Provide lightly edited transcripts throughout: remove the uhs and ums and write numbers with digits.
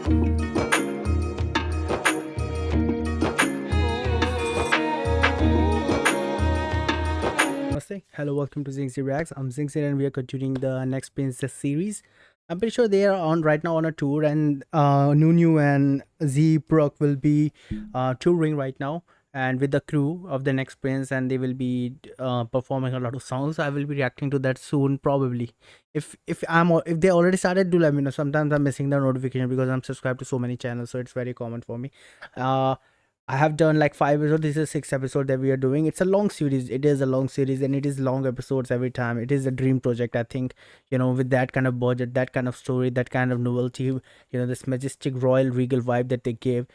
Namaste. Hello, welcome to Zing Reacts. I'm Zing and we are continuing the next Princess series. I'm pretty sure they are on right now on a tour, and Nunu and Z Brook will be touring right now and with the crew of the next prince, and they will be performing a lot of songs. I will be reacting to that soon, probably. If they already started, do let me know. Sometimes I'm missing the notification because I'm subscribed to so many channels, so it's very common for me. Uh, I have done like 5 episodes. This is 6 episode that we are doing. It's a long series. It is a long series, and it is long episodes every time. It is a dream project, I think. With that kind of budget, that kind of story, that kind of novelty. This majestic royal regal vibe that they give,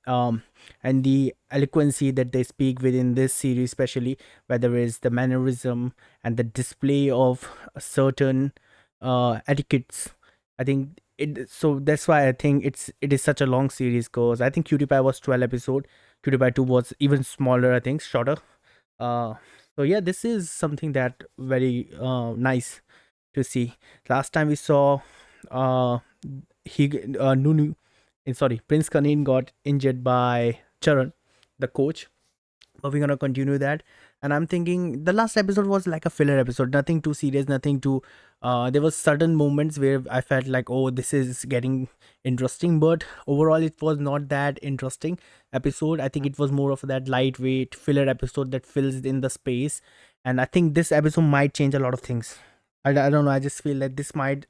um, and the eloquency that they speak within this series, especially whether it's the mannerism and the display of certain etiquettes. I think it. So that's why I think it is such a long series. Cause I think Cutie Pie was 12 episode. Cutie Pie 2 was even smaller. I think shorter. Uh, so yeah, this is something that very nice to see. Last time we saw uh he Nunu sorry, Prince Kanin got injured by Charan, the coach. But we're gonna continue that. And I'm thinking the last episode was like a filler episode, nothing too serious, nothing too. There was certain moments where I felt like, oh, this is getting interesting, but overall, it was not that interesting episode. I think it was more of that lightweight filler episode that fills in the space. And I think this episode might change a lot of things. I don't know. I just feel like this might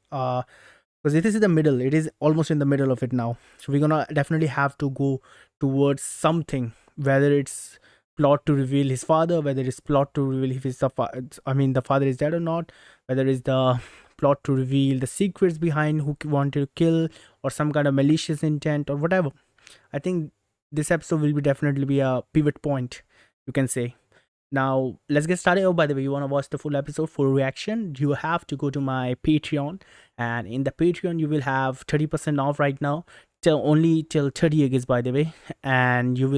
because this is the middle, it is almost in the middle of it now, so we're gonna definitely have to go towards something, whether it's plot to reveal his father, whether it's plot to reveal if the father is dead or not, whether it's the plot to reveal the secrets behind who wanted to kill, or some kind of malicious intent or whatever. I think this episode will be definitely be a pivot point, you can say. Now, let's get started. Oh, by the way, you want to watch the full episode, full reaction, you have to go to my Patreon. And in the Patreon, you will have 30% off right now, till 30 August, by the way. And you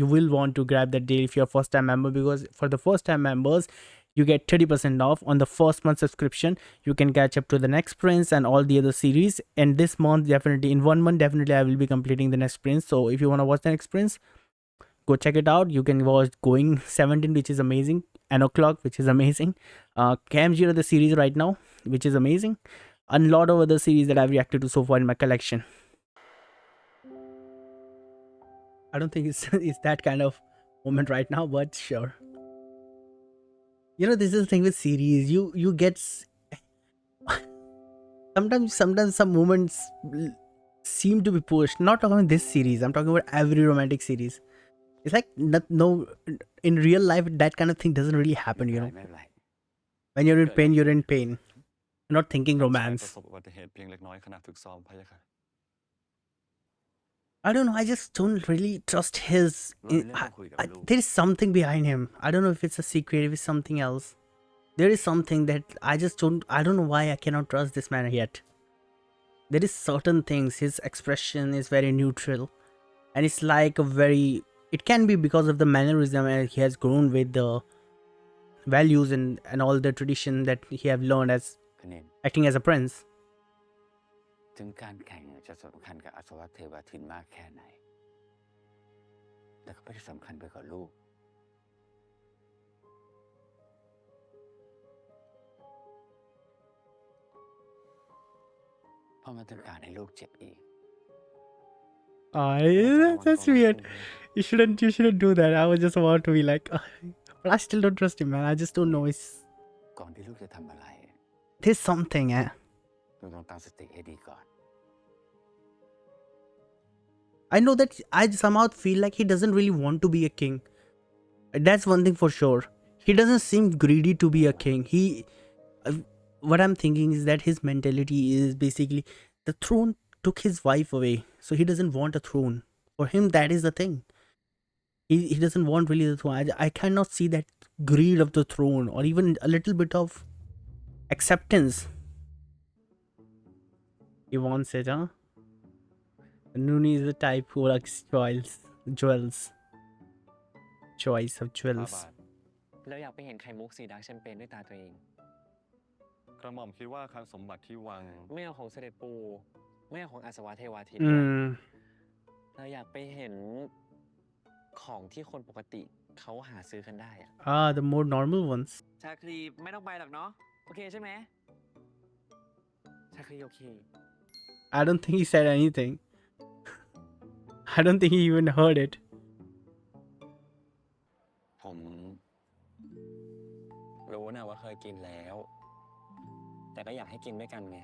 will want to grab that deal if you're a first time member, because for the first time members, you get 30% off on the first month subscription. You can catch up to the next prince and all the other series. And this month, definitely in 1 month, definitely I will be completing the next prince. So if you want to watch the next prince, go check it out. You can watch Going 17, which is amazing, and O'Clock, which is amazing, Cam Zero, the series right now, which is amazing, and a lot of other series that I've reacted to so far in my collection. I don't think it's it's that kind of moment right now, but sure. This is the thing with series. You get sometimes some moments seem to be pushed. Not talking about this series. I'm talking about every romantic series. It's like no, in real life that kind of thing doesn't really happen. When you're in pain, you're in pain. You're not thinking ท่านชายประ romance. สบอุบัติเหตุเพียงเล็กน้อยขณะฝึกซ้อมพะยะค่ะ I don't know. I just don't really trust his. เรามีเรื่องต้องคุยกับลูก There is something behind him. I don't know if it's a secret, if it's something else. There is something that I just don't. I don't know why I cannot trust this man yet. There is certain things. His expression is very neutral, and it's like a very. It can be because of the mannerism, and he has grown with the values and all the tradition that he have learned as คะเนน acting as a prince. ถึงการแข่งจะสำคัญกับอัศวเทวทินมากแค่ไหนแต่ก็ไม่ได้สำคัญไปกว่าลูกเพราะมันต้องการให้ลูกเจ็บอีก That's weird. You shouldn't do that. I was just about to be like, but I still don't trust him, man. I just don't know. ก่อนที่ลูกจะทำอะไร There's something, ลูกต้องตั้งสติให้ดีก่อน I know that I somehow feel like he doesn't really want to be a king. That's one thing for sure. He doesn't seem greedy to be a king. What I'm thinking is that his mentality is basically the throne took his wife away, so he doesn't want a throne. For him, that is the thing. He doesn't want really the throne. I cannot see that greed of the throne or even a little bit of acceptance. He wants it, huh? Nuni is the type who likes jewels. Choice of ฟา jewels. บาท แล้วอยากไปเห็นไข่มุกสีดาร์กแชมเปญด้วยตาตัวเอง กระหม่อมคิดว่าคลังสมบัติที่วัง ไม่เอาของเสด็จปู่ แม่ของอาสวะเทวาทิตด้วย Mm. เราอยากไปเห็นของที่คนปกติเขาหาซื้อกันได้อะ Ah, the more normal ones. ชาคลีไม่ต้องไปหรอกเนาะโอเคใช่ไหมชาคลีโอเค I don't think he said anything. I don't think he even heard it. ผมรู้นะว่าเคยกินแล้ว แต่ก็อยากให้กินด้วยกันไง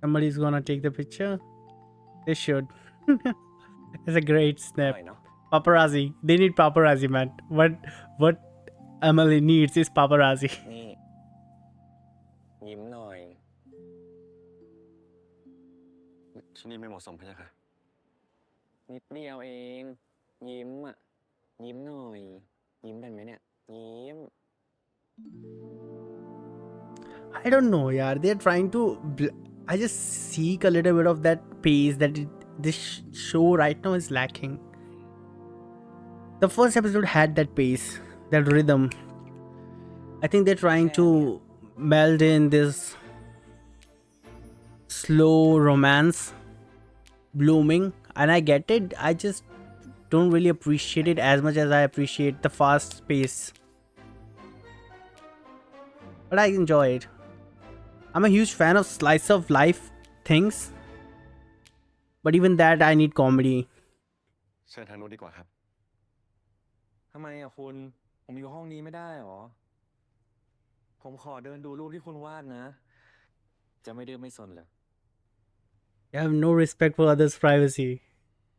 Somebody's gonna take the picture. They should. It's a great อ snap. ร่อยเนาะ Paparazzi. They need paparazzi, man. What Emily needs is paparazzi. นี่ ยิ้มหน่อย ที่นี่ไม่เหมาะสมใช่ไหมคะ นิดเดียวเอง ยิ้มอ่ะ ยิ้มหน่อย ยิ้มได้ไหมเนี่ย ยิ้ม I don't know, yeah. They're trying to. I just seek a little bit of that pace that this show right now is lacking. The first episode had that pace, that rhythm. I think they're trying to meld in this slow romance blooming, and I get it. I just don't really appreciate it as much as I appreciate the fast pace. But I enjoy it. I'm a huge fan of slice of life things, but even that I need comedy. เชิญทางนู้นดีกว่าครับ ทำไมอ่ะคุณ ผมอยู่ห้องนี้ไม่ได้หรอ ผมขอเดินดูรูปที่คุณวาดนะ จะไม่ดื้อไม่สนเหรอ You have no respect for others' privacy.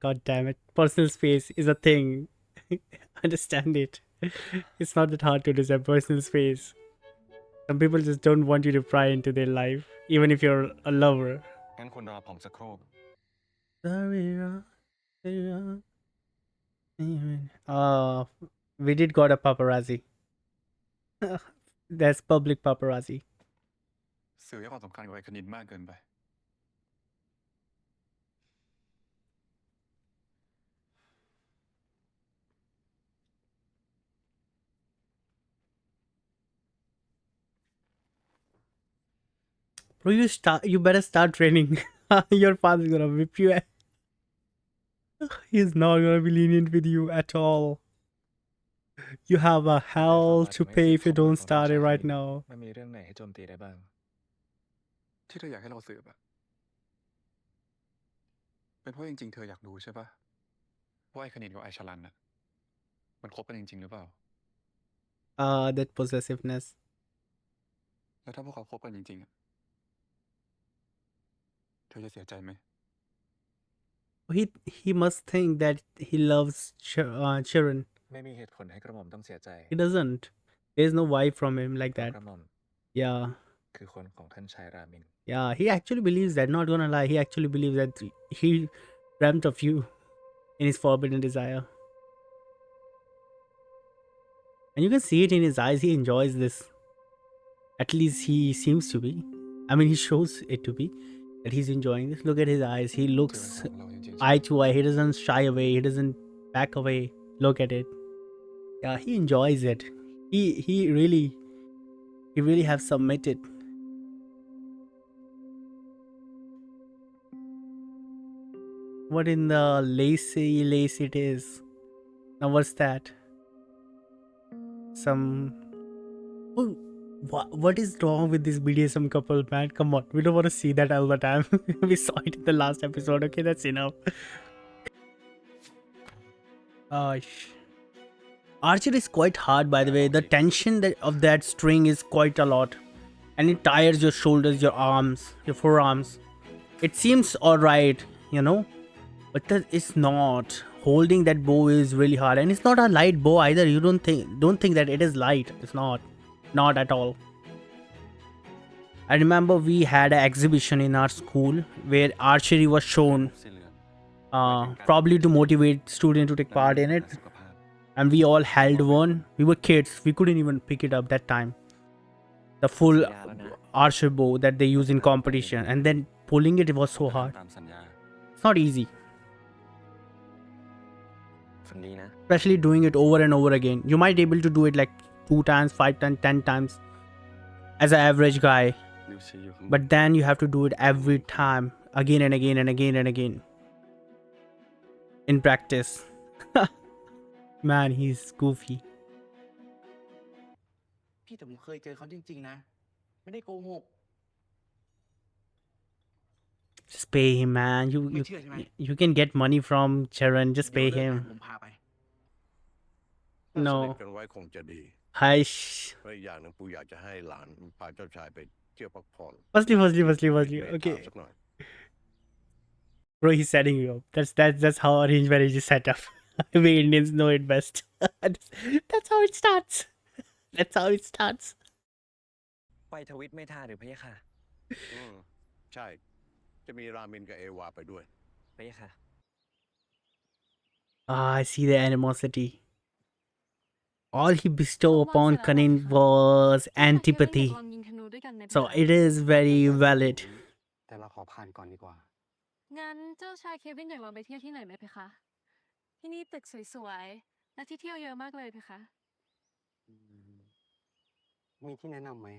God damn it. Personal space is a thing. Understand it. It's not that hard to understand personal space. Some people just don't want you to pry into their life, even if you're a lover. งั้นคุณรอผมสักครู่ We did got a paparazzi. That's public paparazzi. สื่อให้ความสำคัญกับไอ้คณินมากเกินไป Bro, you better start training. Your father's gonna whip you. He's not gonna be lenient with you at all. You have a hell to pay if you don't start it right now. ไม่มีเรื่องไหนให้โจมตีได้บ้าง ที่เธออยากให้เราสืบอะเป็นเพราะจริงๆเธออยากรู้ใช่ปะว่าไอ้คณินกับไอ้ชลันอะมันคบกันจริงๆหรือเปล่า That possessiveness. แล้วถ้าพวกเขาคบกันจริงๆอะเธอจะเสียใจไหม He must think that he loves Chiron. ไม่มีเหตุผลให้กระหม่อมต้องเสียใจ He doesn't. There's no vibe from him like เพราะ that. กระหม่อม Yeah. คือคนของท่านชายรามิน Yeah, he actually believes that. Not gonna lie, he actually believes that he dreamt of you in his forbidden desire. And you can see it in his eyes. He enjoys this. At least he seems to be. I mean, he shows it to be that he's enjoying this. Look at his eyes. He เธอ looks เป็นของเราจริงๆ eye to eye. He doesn't shy away. He doesn't back away. Look at it. Yeah, he enjoys it. He really have submitted. What in the lace it is? Now what's that? Some. Oh, what is wrong with this BDSM couple, man? Come on, we don't want to see that all the time. We saw it in the last episode. Okay, that's enough. Archer is quite hard, by the way. The tension of that string is quite a lot, and it tires your shoulders, your arms, your forearms. It seems alright, you know, but it's not. Holding that bow is really hard, and it's not a light bow either. You don't think that it is light. It's not at all. I remember we had an exhibition in our school where archery was shown, สีเหลือง probably to motivate students to take part in it. สุขภาพ And we all held one. We were kids. We couldn't even pick it up that time. The full archer bow that they use in competition, and then pulling it was so hard. ตามสัญญา It's not easy, ฝันดีนะ especially doing it over and over again. You might be able to do it like 2 times, 5 times, 10 times as an average guy. นิวซีอยู่ข้างบน But then you have to do it every time, again and again and again and again. In practice. Man, he's goofy. พี่แต่ผมเคยเจอเขาจริงๆนะ ไม่ได้โกหก Just pay him, man. You ไม่เชื่อใช่ไหม you can get money from Charan. Just เดี๋ยว pay เลิกงาน him. ผมพาไป ถ้าสนิท No. กันไว้คงจะดี Hush. เพราะอีกอย่างหนึ่งปู่อยากจะให้หลานพาเจ้าชายไปเที่ยวพักผ่อน Firstly. ไป Okay. ถามสักหน่อย Bro, he's setting you up. That's how arranged marriage is set up. We Indians know it best. That's how it starts. That's how it starts. ไปทวิตไม่ท่าหรือพะยะค่ะ อืมใช่ จะมีรามินกับเอวาไปด้วย พะยะค่ะ Ah, I see the animosity. All he bestowed เขาบอก upon เสร็จแล้ว Kanin เหรอคะ was อยากจะเล่น antipathy. กับลองยิงธนูด้วยกันไหม So คะ it is very valid. แต่เราขอผ่านก่อนดีกว่า งั้นเจ้าชายเควินอยากลองไปเที่ยวที่ไหนไหมเพคะ ที่นี่ตึกสวยๆ และที่เที่ยวเยอะมากเลยเพคะ มีที่แนะนำไหม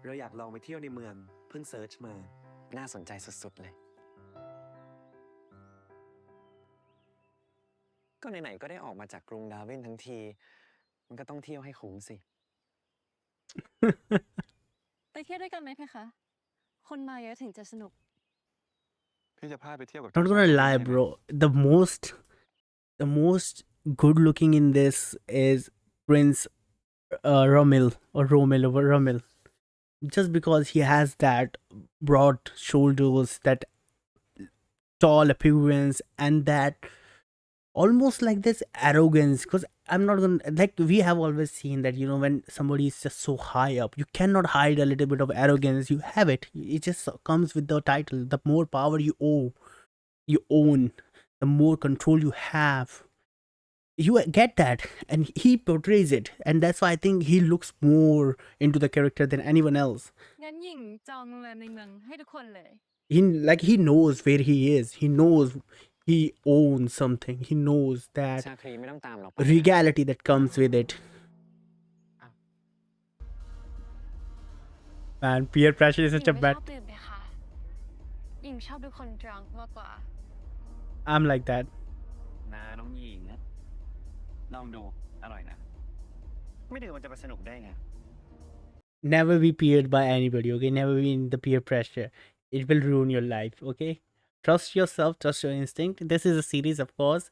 เราอยากลองไปเที่ยวในเมือง เพิ่งเซิร์ชมา น่าสนใจสุดๆเลย ก็ไหนๆก็ได้ออกมาจากกรุงดาร์วินทั้งที มันก็ต้องเที่ยวให้คุ้มสิ ไปเที่ยวด้วยกันไหมเพคะ คนมาเยอะถึงจะสนุก พี่จะพาไปเที่ยวกับ Not gonna lie, bro. The most good looking in this is Prince Romil or Romil. Just because he has that broad shoulders, that tall appearance, and that almost like this arrogance. Because I'm not gonna, like, we have always seen that, you know, when somebody is just so high up, you cannot hide a little bit of arrogance. You have it. It just comes with the title. The more power you own, the more control you have. You get that, and he portrays it, and that's why I think he looks more into the character than anyone else. งั้นหญิงจองโรงแรมในเมืองให้ทุกคนเลย He knows where he is. He knows he owns something. He knows that ชาครีไม่ต้องตามหรอก regality that comes with it. Man, peer pressure is หญิ such ง a ไม่ช bad. อบดื่มเพคะหญิงชอบดูคนดรังมากกว่า I'm like that. นะน้องหญิง ลองดู อร่อยนะ ไม่ดื่มมันจะไปสนุกได้ไง Never be peered by anybody, okay? Never be in the peer pressure. It will ruin your life, okay? Trust yourself, trust your instinct. This is a series, of course.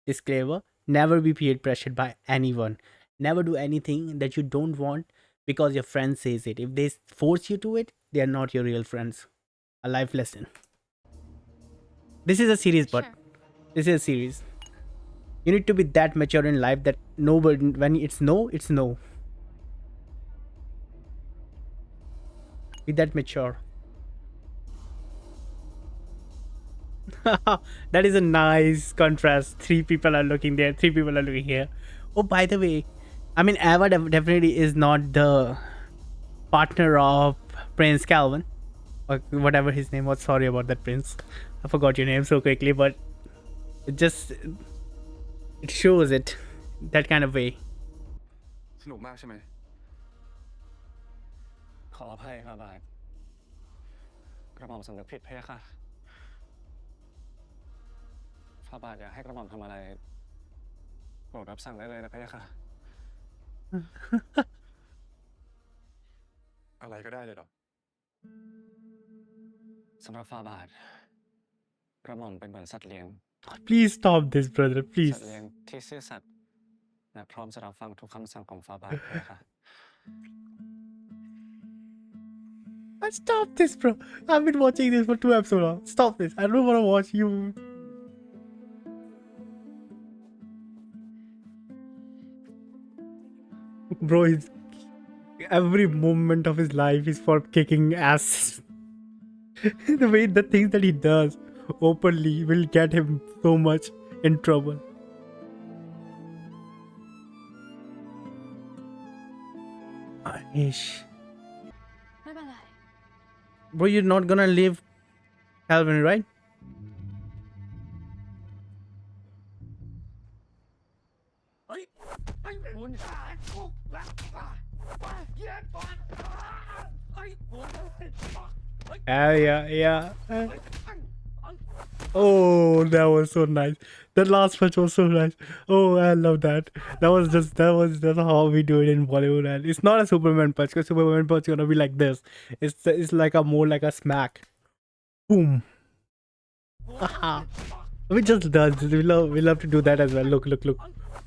Disclaimer: never be peer pressured by anyone. Never do anything that you don't want because your friend says it. If they force you to it, they are not your real friends. A life lesson. This is a series, but Sure. this is a series. You need to be that mature in life that nobody, when it's no, it's no. Be that mature. That is a nice contrast. 3 people are looking there, 3 people are looking here. Oh, by the way, I mean, Ava definitely is not the partner of Prince Calvin, or whatever his name was. Sorry about that, Prince. I forgot your name so quickly, but it shows it that kind of way. สนุกมากใช่ไหม ขออภัยครับบาทกระหม่อมสำนึกผิดพะยะค่ะพระบาทอยากให้กระหม่อมทำอะไรโปรดรับสั่งได้เลยนะพะยะค่ะ อะไรก็ได้เลยเหรอ สำหรับฟาบาทกระหม่อมเป็นเหมือนสัตว์เลี้ยง Please stop this, brother. สั Please. ตว์เลี้ยงที่ซื่อสัตย์และพร้อมจะรับฟังทุกคำสั่งของฟาบาทพะยะค่ะ Stop this, bro. I've been watching this for 2 episodes now. Stop this. I don't want to watch you. Bro, every moment of his life is for kicking ass. The things that he does openly will get him so much in trouble. Aish. ไม่เป็นไร Bro, you're not gonna leave Calvin, right? ไอ้คุณเย็นก่อนไอ้คุณ Yeah. Oh, that was so nice. That last punch was so nice. Oh, I love that. That's how we do it in Bollywood, and it's not a Superman punch because Superman punch is gonna be like this. It's like a more like a smack. Boom. Haha. We just does. We love to do that as well. Look.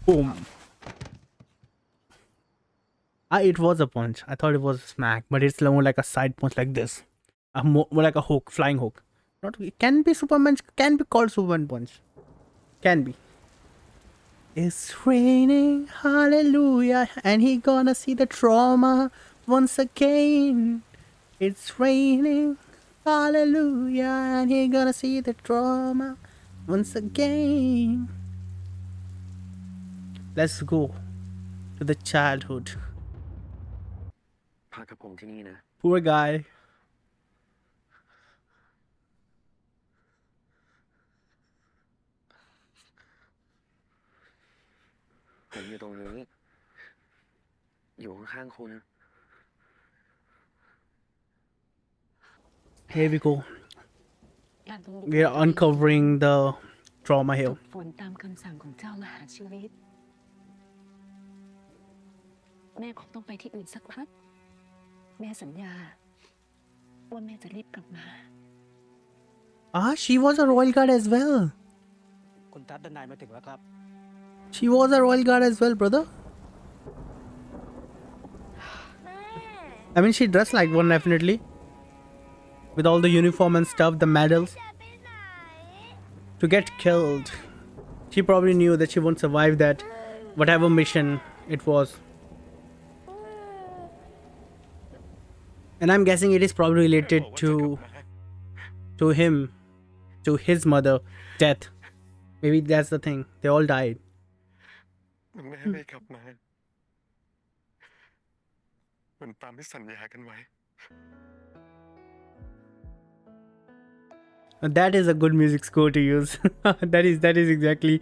Boom. It was a punch. I thought it was a smack, but it's more like a side punch like this. More like a hook, flying hook. Not it can be Superman. Can be called Superman punch. Can be. It's raining, hallelujah, and he gonna see the trauma once again. It's raining, hallelujah, and he gonna see the trauma once again. Let's go to the childhood. พักกับผมที่นี่นะ Poor guy. ผมอยู่ตรงนี้ อยู่ข้างๆคุณ Here we go. การต้อง We are uncovering the trauma ฝึ here. กฝนตามคำสั่งของเจ้ามหาชีวิต แม่คงต้องไปที่อื่นสักพัก แม่สัญญา ว่าแม่จะรีบกลับมา She was a royal guard as well. คุณทัศน์ด้านในมาถึงแล้วครับ She was a royal guard as well, brother. I mean, she dressed like one definitely. With all the uniform and stuff, the medals. To get killed. She probably knew that she won't survive that, whatever mission it was. And I'm guessing it is probably related to him, to his mother, death. Maybe that's the thing. They all died. แม่ไม่กลับมาเหมือนตามที่สัญญากันไว้ That is a good music score to use. that is exactly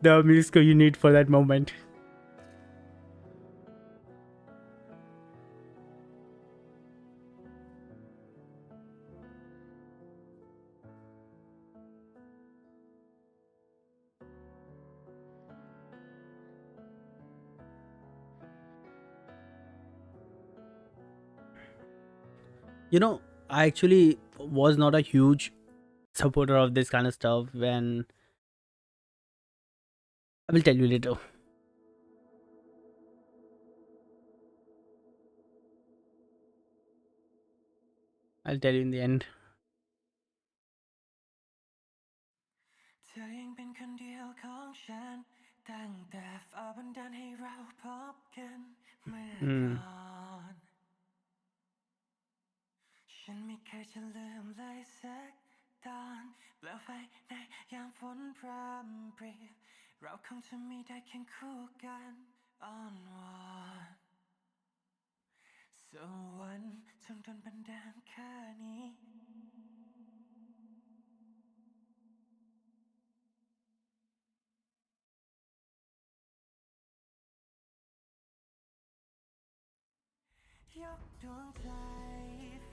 the music score you need for that moment. You know, I actually was not a huge supporter of this kind of stuff when I will tell you later. I'll tell you in the end. เธอยังเป็นคนเดียวของฉันตั้งแต่ฟ้าบันดาลให้เราพบกันเมื่อก่อนฉันไม่เคยจะลืมเลยสักตอนเปลวไฟในยามฝนพรำปรีเราคงจะไม่ได้แข่งคู่กันอ้อนวอนสวรรค์จงโดนบันดาลแค่นี้ ยกดวงใจ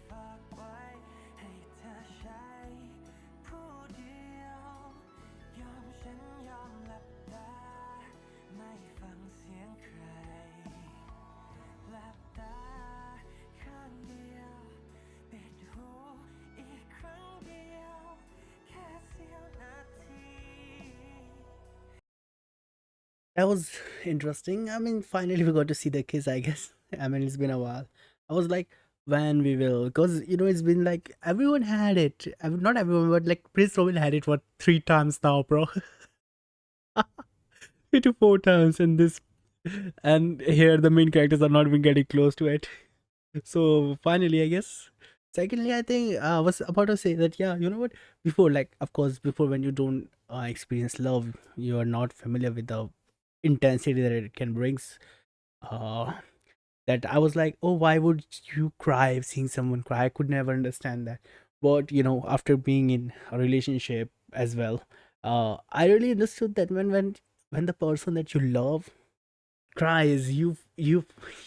ฝากไว้ให้เธอใช้ผู้เดียวยอมฉันยอมหลับตาไม่ฟังเสียงใครหลับตาข้างเดียวปิดหูอีกครั้งเดียวแค่เสี้ยวนาที That was interesting. I mean, finally we got to see the kiss, I guess. I mean, it's been a while. I was like, when we will, because it's been like everyone had it. I mean, not everyone, but like Prince Robin had it what 3 times now, bro. 3 to 4 times, and here the main characters are not even getting close to it. So finally, I guess. Secondly, I think I was about to say that you know what? Before, like, of course, before when you don't experience love, you are not familiar with the intensity that it can brings. That I was like, oh, why would you cry seeing someone cry? I could never understand that. But after being in a relationship as well, I really understood that when the person that you love cries, you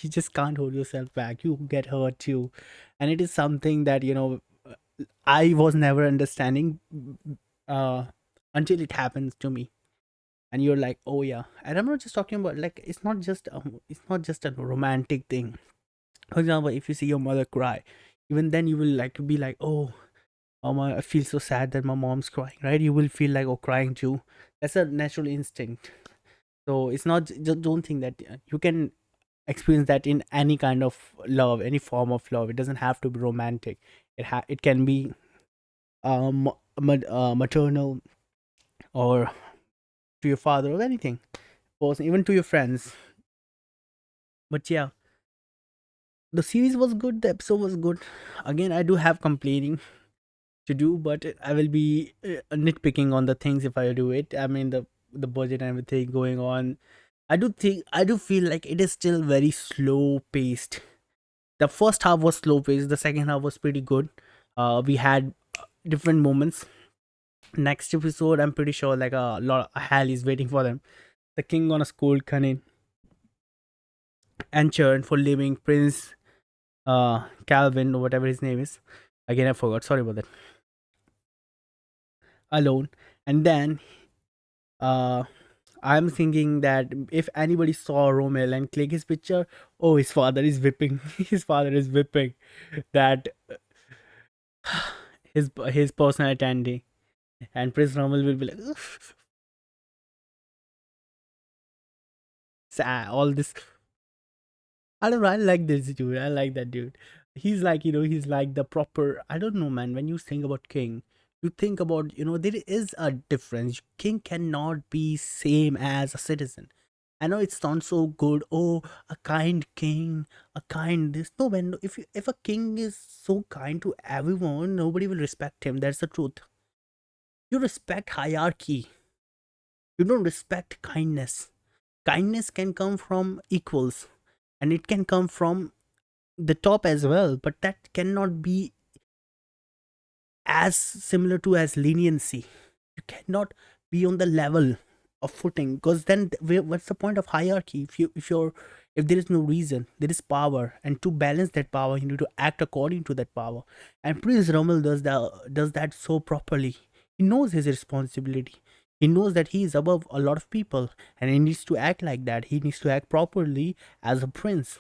just can't hold yourself back. You get hurt too, and it is something that I was never understanding uh, until it happens to me, and you're like, oh yeah. And I'm not just talking about, like, it's not just a romantic thing. For example, if you see your mother cry, even then you will like be like, oh, I feel so sad that my mom's crying, right? You will feel like, oh, crying too. That's a natural instinct. So it's not just, don't think that you can experience that in any kind of love, any form of love. It doesn't have to be romantic. It can be maternal, or to your father, or anything, or even to your friends. But yeah, the series was good. The episode was good. Again, I do have complaining to do, but I will be nitpicking on the things if I do it. I mean, the budget and everything going on. I do feel like it is still very slow paced. The first half was slow paced. The second half was pretty good. We had different moments. Next episode, I'm pretty sure like a lot of hell is waiting for them. The king gonna scold Kanin and Churn for leaving Prince Calvin, or whatever his name is. Again, I forgot. Sorry about that. Alone, and then I'm thinking that if anybody saw Romel and click his picture, oh, his father is whipping. His father is whipping that his personal attendee, and Prince Romel will be like, "Ugh." All this. I don't know. I like this dude. I like that dude. He's like, he's like the proper. I don't know, man. When you think about King, you think about, there is a difference. King cannot be same as a citizen. I know it sounds so good. Oh, a kind king, a kind this. No, man. If a king is so kind to everyone, nobody will respect him. That's the truth. You respect hierarchy. You don't respect kindness. Kindness can come from equals, and it can come from the top as well, but that cannot be as similar to as leniency. You cannot be on the level of footing, because then what's the point of hierarchy? If there is no reason, there is power, and to balance that power, you need to act according to that power. And Prince Rommel does that so properly. He knows his responsibility. He knows that he is above a lot of people, and he needs to act like that. He needs to act properly as a prince.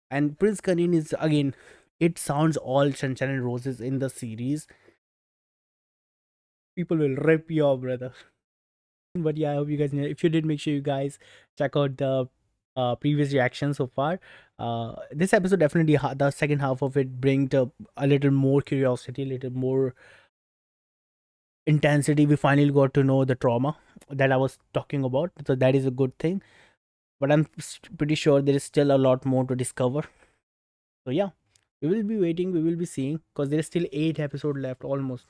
And Prince Kanin is, again, it sounds all sunshine and roses in the series. People will rip you off, brother. But yeah, I hope you guys know. If you did, make sure you guys check out the previous reaction so far. This episode definitely, the second half of it, bring a little more curiosity, a little more intensity. We finally got to know the trauma that I was talking about, so that is a good thing. But I'm pretty sure there is still a lot more to discover. So yeah, we will be waiting, we will be seeing, because there is still 8 episodes left almost.